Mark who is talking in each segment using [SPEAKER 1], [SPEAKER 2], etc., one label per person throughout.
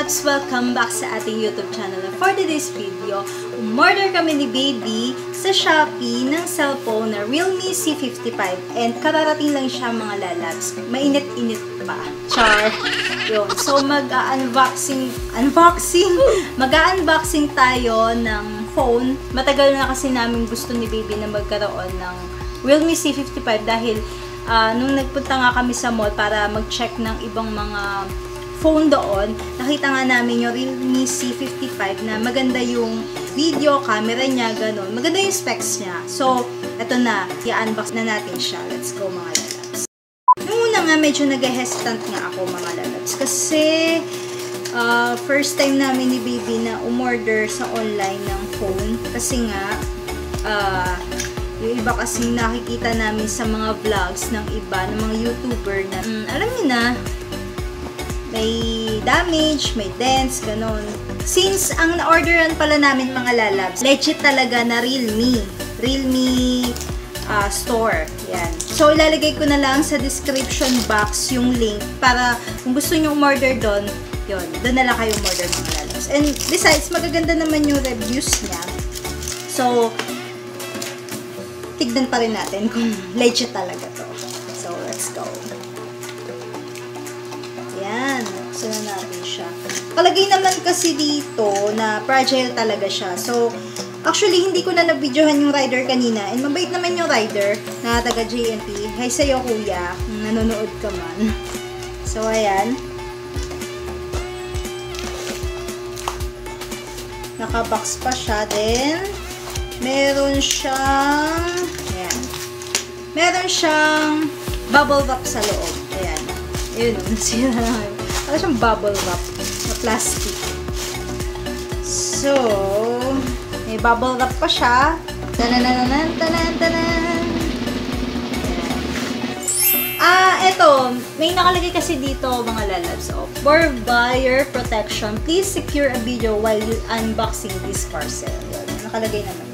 [SPEAKER 1] Lalabs! Welcome back sa ating YouTube channel. For today's video, umorder kami ni Baby sa Shopee ng cellphone na Realme C55 and kararating lang siya mga Lalabs. Mainit-init pa. Char! Yun. So mag-unboxing tayo ng phone. Matagal na kasi namin gusto ni Baby na magkaroon ng Realme C55 dahil nung nagpunta nga kami sa mall para mag-check ng ibang mga phone doon, nakita nga namin yung Realme C55 na maganda yung video, camera niya, ganun. Maganda yung specs niya. So, eto na. I-unbox na natin siya. Let's go mga Lalabs. Nung una nga, medyo nag-hesitant nga ako mga Lalabs. Kasi, first time namin ni Baby na umorder sa online ng phone. Kasi nga, yung iba kasing nakikita namin sa mga vlogs ng iba, ng mga YouTuber na, alam niyo na, may damage, may dents, ganun. Since ang na-orderan pala namin mga Lalabs, legit talaga na Realme store. Yan. So, ilalagay ko na lang sa description box yung link para kung gusto nyo umorder doon, yun, doon na lang kayo umorder mga Lalabs. And besides, magaganda naman yung reviews niya. So, tignan pa rin natin kung legit talaga to. So, let's go. Ayan. So, na natin siya. Palagay naman kasi dito na fragile talaga siya. So, actually, hindi ko na na-videohan yung rider kanina. And mabait naman yung rider na taga JNT. Hi sa'yo, kuya. Kung nanonood ka man. So, ayan. Nakabox pa siya. Then, meron siyang bubble wrap sa loob. Ayan. Ayun, nasira na ngayon. Parang siyang bubble wrap na plastic. So, may bubble wrap pa siya. Tanananan, tanan. Eto, may nakalagay kasi dito mga Lalabs. So, for buyer protection, please secure a video while you unboxing this parcel. Yun, nakalagay naman.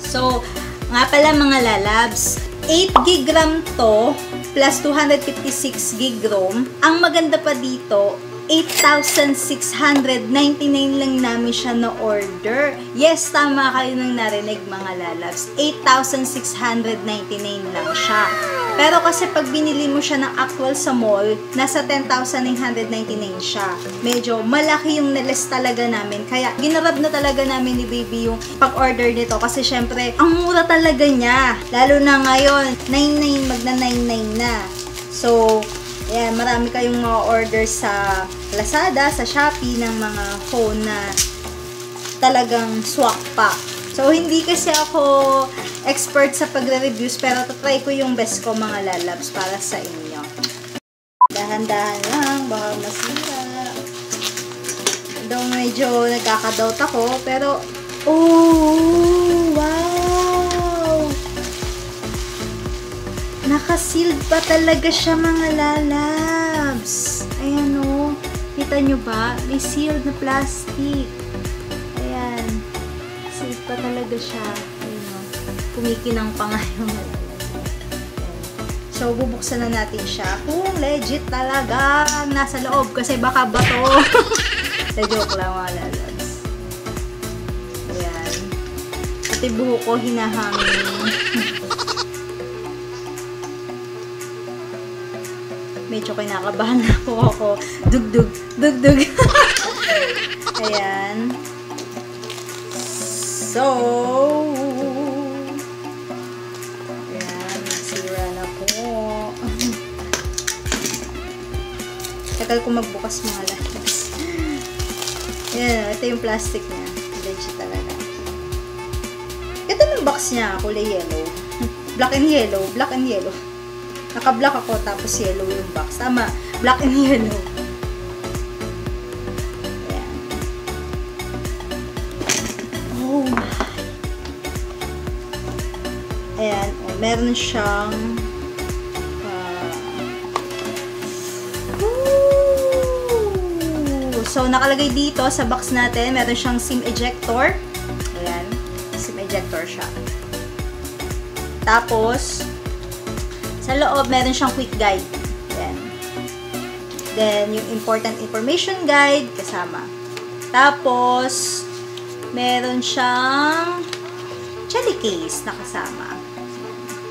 [SPEAKER 1] So, nga pala mga Lalabs, 8GB RAM to, plus 256 GB ROM. Ang maganda pa dito, 8,699 lang namin siya na-order. Yes, tama kayo nang narinig mga Lalabs. 8,699 lang siya. Pero kasi pag binili mo siya ng actual sa mall, nasa 10,999 siya. Medyo malaki yung niles talaga namin. Kaya ginarab na talaga namin ni Baby yung pag-order nito. Kasi syempre, ang mura talaga niya. Lalo na ngayon, 99 magna 99 na. So, ayan, marami kayong mga order sa Lazada, sa Shopee ng mga phone na talagang swak pa. So, hindi kasi ako expert sa pagre-reviews pero tatry ko yung best ko mga Lalabs para sa inyo. Dahan-dahan lang, baka masira. Though medyo nagkaka-doubt ako, pero oh, wow! Naka-sealed pa talaga siya mga Lalabs. Ayan o. Kita nyo ba? May sealed na plastic. Ayan. Sealed pa talaga siya. Ayan o. Kumikinang pa nga yung Lalabs. So, bubuksan na natin siya. Kung legit talaga nasa loob. Kasi baka bato. Sa joke lang mga Lalabs. Ayan. Pati buho ko hinahangin. Medyo kinakabahan na po ako. Dugdug. Ayan. So, ayan. Nasira na po. Tagal ko magbukas mga Lalabs. Ayan. Ito yung plastic niya. Legit talaga. Ito yung box niya. Kulay yellow. Black and yellow. Naka-black ako, tapos yellow yung box. Tama, black and yellow. Ayan. Oh my. Ayan, meron siyang so, nakalagay dito sa box natin, meron siyang SIM ejector. Ayan, SIM ejector siya. Tapos, sa loob, meron siyang quick guide. Ayan. Then, yung important information guide, kasama. Tapos, meron siyang jelly case na kasama.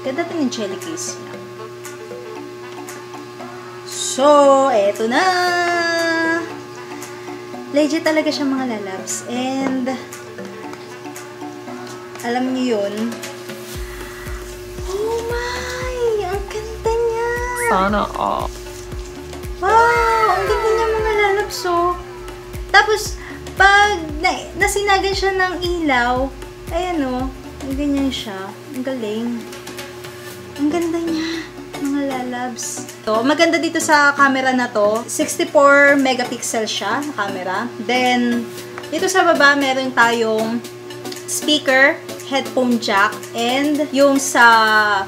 [SPEAKER 1] Ganda din yung jelly case niya. So, eto na! Legit talaga siya mga lalabs. And, alam niyo yun. Oh my! Ang ganda niya!
[SPEAKER 2] Sana all.
[SPEAKER 1] Wow! Ang ganda niya mga lalabs, oh. Tapos, pag nasinagan siya ng ilaw, ayan, oh. Ang ganyan siya. Ang galing. Ang ganda niya, mga lalabs. So, maganda dito sa camera na to. 64 megapixel siya na camera. Then, dito sa baba, meron tayong speaker, headphone jack, and yung sa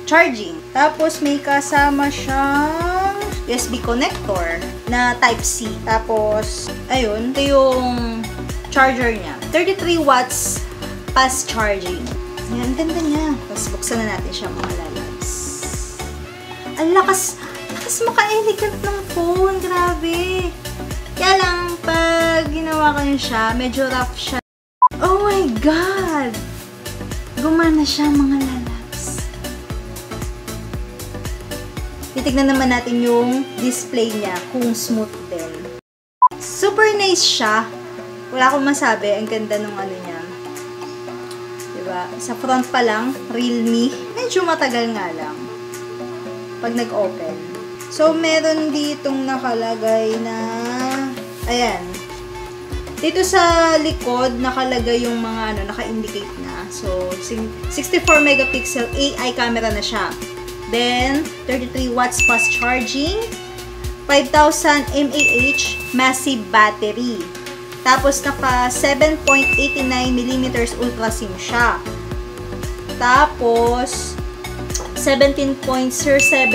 [SPEAKER 1] charging. Tapos, may kasama siyang USB connector na Type-C. Tapos, ayun, ito yung charger niya. 33 watts fast charging. Ayan, ganda niya. Tapos, buksan na natin siya mga lalabs. Ang lakas maka-elegant ng phone. Grabe. Kaya lang, pag ginawa ko siya, medyo rough siya. Oh my God! Gumana siya mga lalabs. Titignan naman natin yung display niya, kung smooth din. Super nice siya. Wala akong masabi. Ang ganda nung ano niya. Diba? Sa front pa lang, Realme. Medyo matagal nga lang. Pag nag-open. So, meron ditong nakalagay na, ayan. Dito sa likod, nakalagay yung mga, naka-indicate na. So, 64 megapixel AI camera na siya. Then, 33 watts fast charging. 5,000 mAh massive battery. Tapos, naka 7.89mm ultra SIM siya. Tapos, 17.07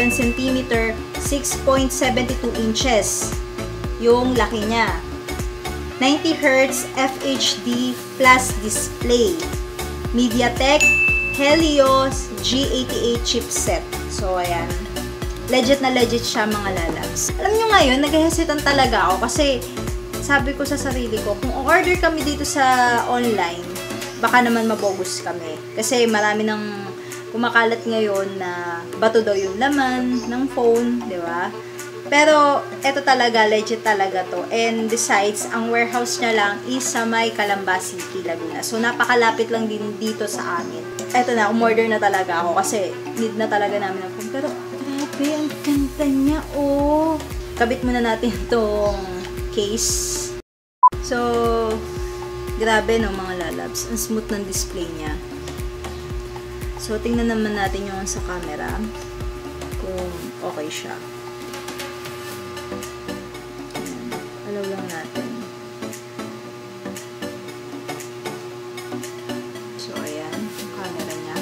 [SPEAKER 1] cm, 6.72 inches. Yung laki niya. 90Hz FHD plus display. MediaTek Helios G88 chipset. So, ayan. Legit na legit siya mga lalabs. Alam nyo ngayon, nag-hesitant talaga ako kasi sabi ko sa sarili ko, kung order kami dito sa online, baka naman mabogus kami. Kasi marami ng kumakalat ngayon na bato daw yung laman ng phone, di ba? Pero, eto talaga, legit talaga to. And besides, ang warehouse niya lang is sa may Calamba City, Laguna. So, napakalapit lang din dito sa amin. Eto na, umorder na talaga ako kasi need na talaga namin ng phone. Pero, grabe, ang ganda niya, oh. Kabit muna natin itong case. So, grabe no, mga lalabs. Ang smooth ng display niya. So, tingnan naman natin yung sa camera kung okay siya. Ayan. Alaw lang natin. So, ayan. Yung camera niya.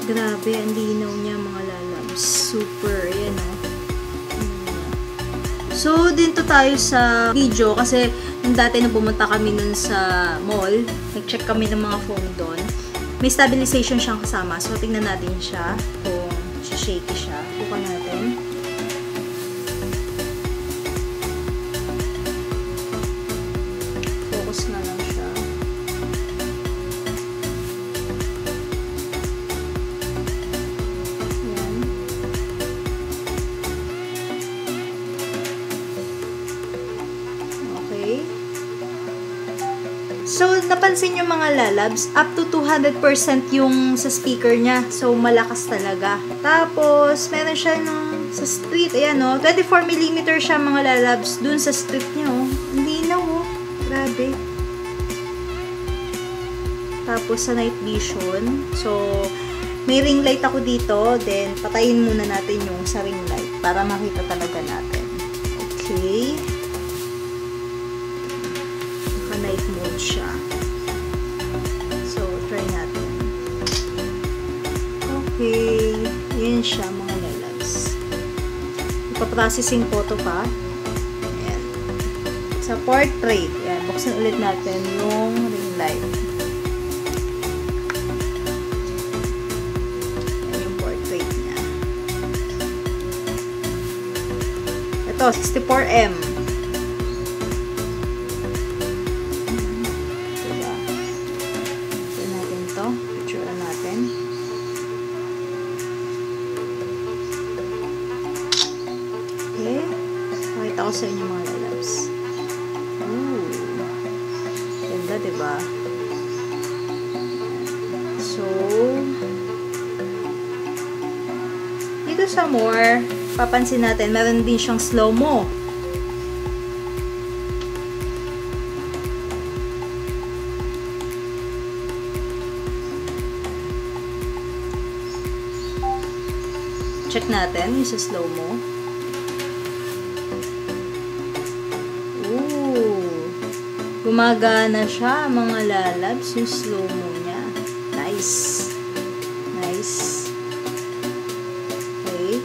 [SPEAKER 1] Grabe, ang linaw niya mga lalabs. Super, ayan o. So, dito tayo sa video kasi nung dati na pumunta kami nun sa mall, nag-check kami ng mga phone doon. May stabilization siyang kasama. So, tingnan natin siya kung shaky siya. Bukan natin. Focus na lang siya. Ayan. Okay. So, napansin nyo mga lalabs, up to 200% yung sa speaker niya. So, malakas talaga. Tapos, meron siya sa street. Ayan, oh. 24mm siya mga lalabs dun sa street niya, oh. Hindi na, oh. Grabe. Tapos, sa night vision. So, may ring light ako dito. Then, patayin muna natin yung sa ring light para makita talaga natin. Okay. Night mode siya. So, try natin. Okay. Ayan siya, mga lalabs. Ipaprocessing photo pa. Ayan. Sa portrait, ayan. Buksan ulit natin yung ring light. Ayan yung portrait niya. Ito, 64M. Diba? Ito natin to. Picture natin. Okay. Pakita ko sa inyo mga lalabs. Ooh. Ganda, diba? So, dito sa more, papansin natin, meron din siyang slow-mo. Check natin yung sa slow-mo. Ooh. Gumagana siya, mga lalabs, yung slow-mo niya. Nice. Nice. Okay.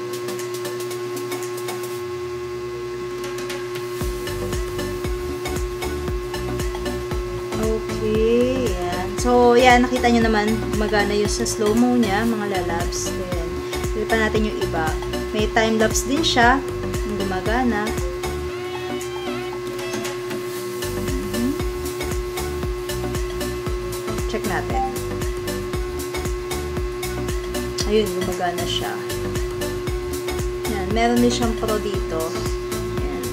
[SPEAKER 1] Okay. Yan. So, yan. Nakita nyo naman, gumagana yung sa slow-mo niya, mga lalabs. Then, pili pa natin yung iba. May time-lapse din siya. Yung gumagana. Check natin. Ayun, gumagana siya. Yan. Meron din siyang pro dito. Yan.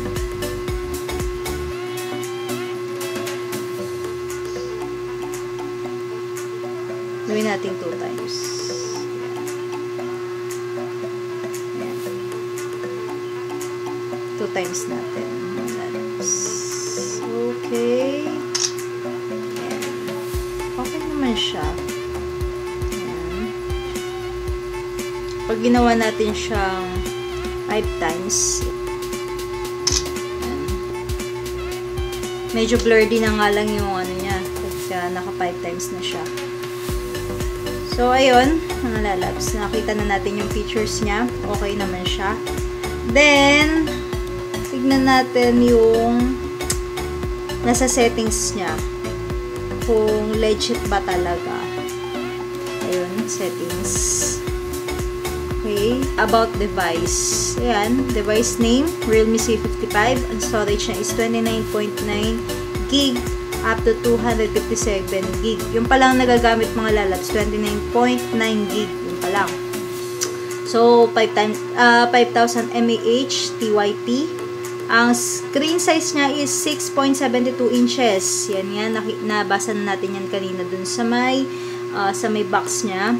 [SPEAKER 1] Gawin natin 2 times. Yan. 2 times natin. Okay. Yan. Okay naman siya. Pag ginawa natin siyang 5 times, medyo blurry na nga lang yung ano niya, kasi naka 5 times na siya. So, ayun, mga lalabs, nakita na natin yung features niya. Okay naman siya. Then, tignan natin yung nasa settings niya. Kung legit ba talaga. Ayun, settings. Okay, about device. Ayan, device name, Realme C55. Ang storage niya is 29.9 gig up to 257 gig. Yung palang nagagamit mga lalabs, 29.9 gig. Yung palang. So, 5,000 mAh TYP. Ang screen size niya is 6.72 inches. Yan yan, nabasa na natin yan kanina dun sa may box niya.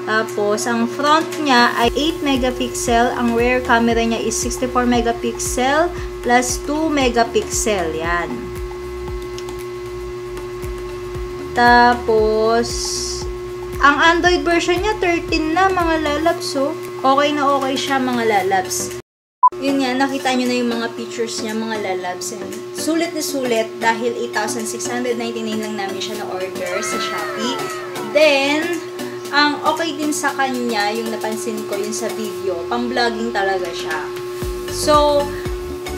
[SPEAKER 1] Tapos, ang front niya ay 8 megapixel. Ang rear camera niya is 64 megapixel plus 2 megapixel. Yan. Tapos, ang Android version niya 13 na mga lalabs. So, okay na okay siya mga lalabs. Yun nga, nakita nyo na yung mga features niya mga lalabs. And sulit na sulit dahil 8,699 lang namin siya na-order sa Shopee. Then, ang okay din sa kanya, yung napansin ko yun sa video, pang-vlogging talaga siya. So,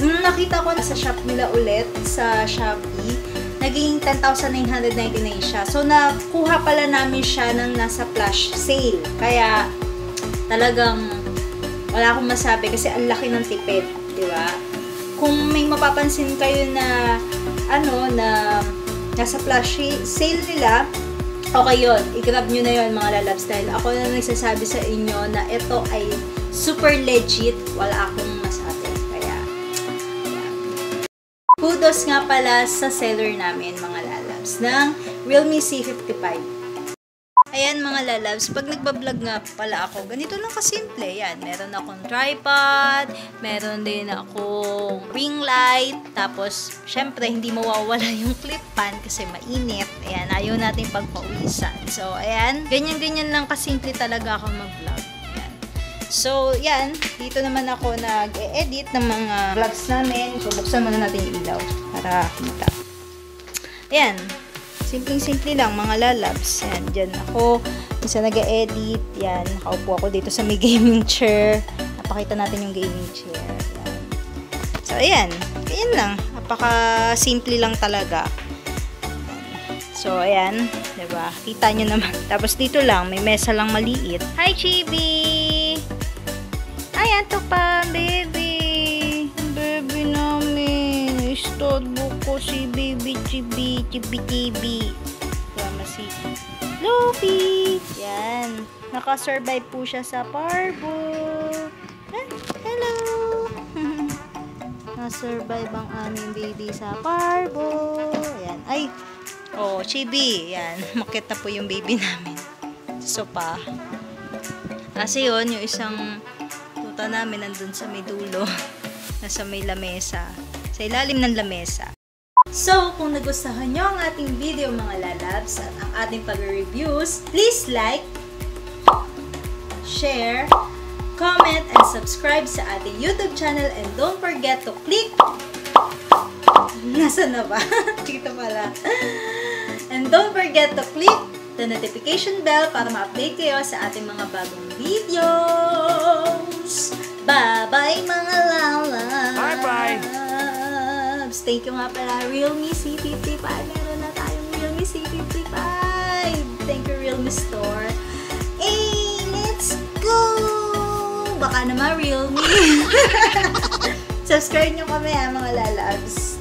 [SPEAKER 1] nung nakita ko na sa shop nila ulit, sa Shopee, naging 10,999 siya. So, nakuha pala namin siya ng nasa flash sale. Kaya, talagang wala akong masabi kasi ang laki ng tipid, di ba? Kung may mapapansin kayo na, na nasa flash sale nila, okay yun. I-grab nyo na yun mga lalabs dahil ako na nagsasabi sa inyo na ito ay super legit. Wala akong masabi. Kaya, yan. Kudos nga pala sa seller namin mga lalabs ng Realme C55. Ayan mga lalabs, pag nagbablog nga pala ako, ganito lang kasimple. Yan, meron akong tripod, meron din akong ring light, tapos, syempre, hindi mawawala yung clip pan kasi mainit. Ayan, ayaw natin pagpawisan. So, ayan, ganyan-ganyan lang kasimple talaga ako mag-vlog. Ayan. So, yan, dito naman ako nag-e-edit ng mga vlogs namin. So, buksan muna natin yung ilaw para kita. Ayan. Simpleng-simple lang, mga lalabs. Yan, dyan ako. Isa nag-edit. Yan, nakaupo ako dito sa may gaming chair. Napakita natin yung gaming chair. Yan. So, ayan. Ayan lang. Napaka-simple lang talaga. Yan. So, ayan. Diba? Kita nyo naman. Tapos, dito lang. May mesa lang maliit. Hi, Chibi! Ayan, to pa, baby! Istorbo ko si baby chibi. Kasama si Luffy. Yan. Nakasurvive po siya sa parbo. Hello. Nakasurvive ang aming baby sa parbo. Yan. Ay. Oh, chibi. Yan. Makita po yung baby namin. Sopa. Kasi yun, yung isang tuta namin nandun sa may dulo. Nasa may lamesa. Sa ilalim ng lamesa. So, kung nagustuhan nyo ang ating video mga lalabs at ang ating pag-reviews, please like, share, comment, and subscribe sa ating YouTube channel, and don't forget to click nasaan na ba? Dito pala. And don't forget to click the notification bell para ma-update kayo sa ating mga bagong videos. Bye-bye mga lalabs!
[SPEAKER 2] Bye-bye!
[SPEAKER 1] Thank you nga pala, Realme C55. Meron na tayong Realme C55. Thank you, Realme Store. Hey, let's go! Baka naman, Realme. Subscribe nyo kami mga lalabs.